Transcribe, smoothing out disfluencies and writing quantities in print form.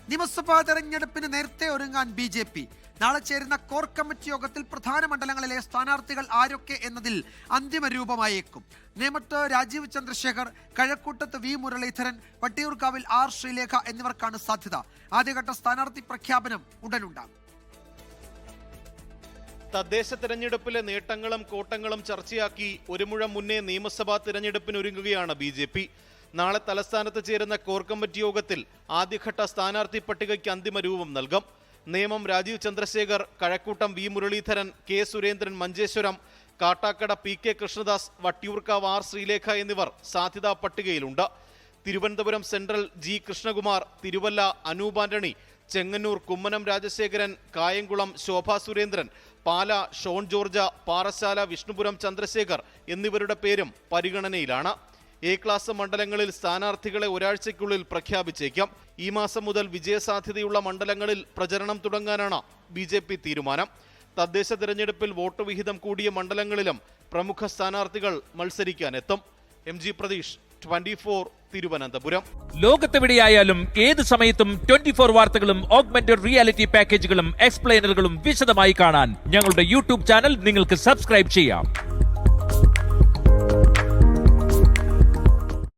നിയമസഭാ തെരഞ്ഞെടുപ്പിന് നേരത്തെ ഒരുങ്ങാൻ BJP. നാളെ ചേരുന്ന കോർ കമ്മിറ്റി യോഗത്തിൽ പ്രധാന മണ്ഡലങ്ങളിലെ സ്ഥാനാർത്ഥികൾ ആരൊക്കെ എന്നതിൽ അന്തിമ രൂപമായേക്കും. നേമത്ത് രാജീവ് ചന്ദ്രശേഖർ, കഴക്കൂട്ടത്ത് V മുരളീധരൻ, വട്ടിയൂർക്കാവിൽ R ശ്രീലേഖ എന്നിവർക്കാണ് സാധ്യത. ആദ്യഘട്ട സ്ഥാനാർത്ഥി പ്രഖ്യാപനം ഉടനുണ്ടാകും. തദ്ദേശ തെരഞ്ഞെടുപ്പിലെ നേട്ടങ്ങളും കോട്ടങ്ങളും ചർച്ചയാക്കി ഒരു മുഴം മുന്നേ നിയമസഭാ തിരഞ്ഞെടുപ്പിനൊരുങ്ങുകയാണ് BJP. നാളെ തലസ്ഥാനത്ത് ചേരുന്ന കോർ കമ്മിറ്റി യോഗത്തിൽ ആദ്യഘട്ട സ്ഥാനാർത്ഥി പട്ടികയ്ക്ക് അന്തിമ രൂപം നൽകും. Nemom Rajeev Chandrasekhar, Kazhakkoottam V Muraleedharan, K Surendran Manjeshwaram, Kattakada PK Krishnadas, Vattiyoorkavu R Sreelekha എന്നിവർ സാധ്യതാ പട്ടികയിലുണ്ട്. തിരുവനന്തപുരം സെൻട്രൽ G കൃഷ്ണകുമാർ, തിരുവല്ല അനൂപ് ആന്റണി, ചെങ്ങന്നൂർ കുമ്മനം രാജശേഖരൻ, കായംകുളം ശോഭാ സുരേന്ദ്രൻ, പാല ഷോൺ ജോർജ, പാറശാല വിഷ്ണുപുരം ചന്ദ്രശേഖർ എന്നിവരുടെ പേരും പരിഗണനയിലാണ്. A ക്ലാസ് മണ്ഡലങ്ങളിൽ സ്ഥാനാർത്ഥികളെ ഒരാഴ്ചയ്ക്കുള്ളിൽ പ്രഖ്യാപിച്ചേക്കാം. ഈ മാസം മുതൽ വിജയസാധ്യതയുള്ള മണ്ഡലങ്ങളിൽ പ്രചരണം തുടങ്ങാനാണ് BJP തീരുമാനം. തദ്ദേശ തിരഞ്ഞെടുപ്പിൽ വോട്ട് വിഹിതം കൂടിയ മണ്ഡലങ്ങളിലും പ്രമുഖ സ്ഥാനാർത്ഥികൾ മത്സരിക്കാനെത്തും. MG പ്രതീഷ്, 24 തിരുവനന്തപുരം. ലോകത്തെവിടെയായാലും ഏത് സമയത്തും 24 വാർത്തകളും ഓഗ്മെന്റഡ് റിയാലിറ്റി പാക്കേജുകളും എക്സ്പ്ലെയിനറുകളും വിശദമായി കാണാൻ ഞങ്ങളുടെ YouTube ചാനൽ നിങ്ങൾക്ക് സബ്സ്ക്രൈബ് ചെയ്യാം.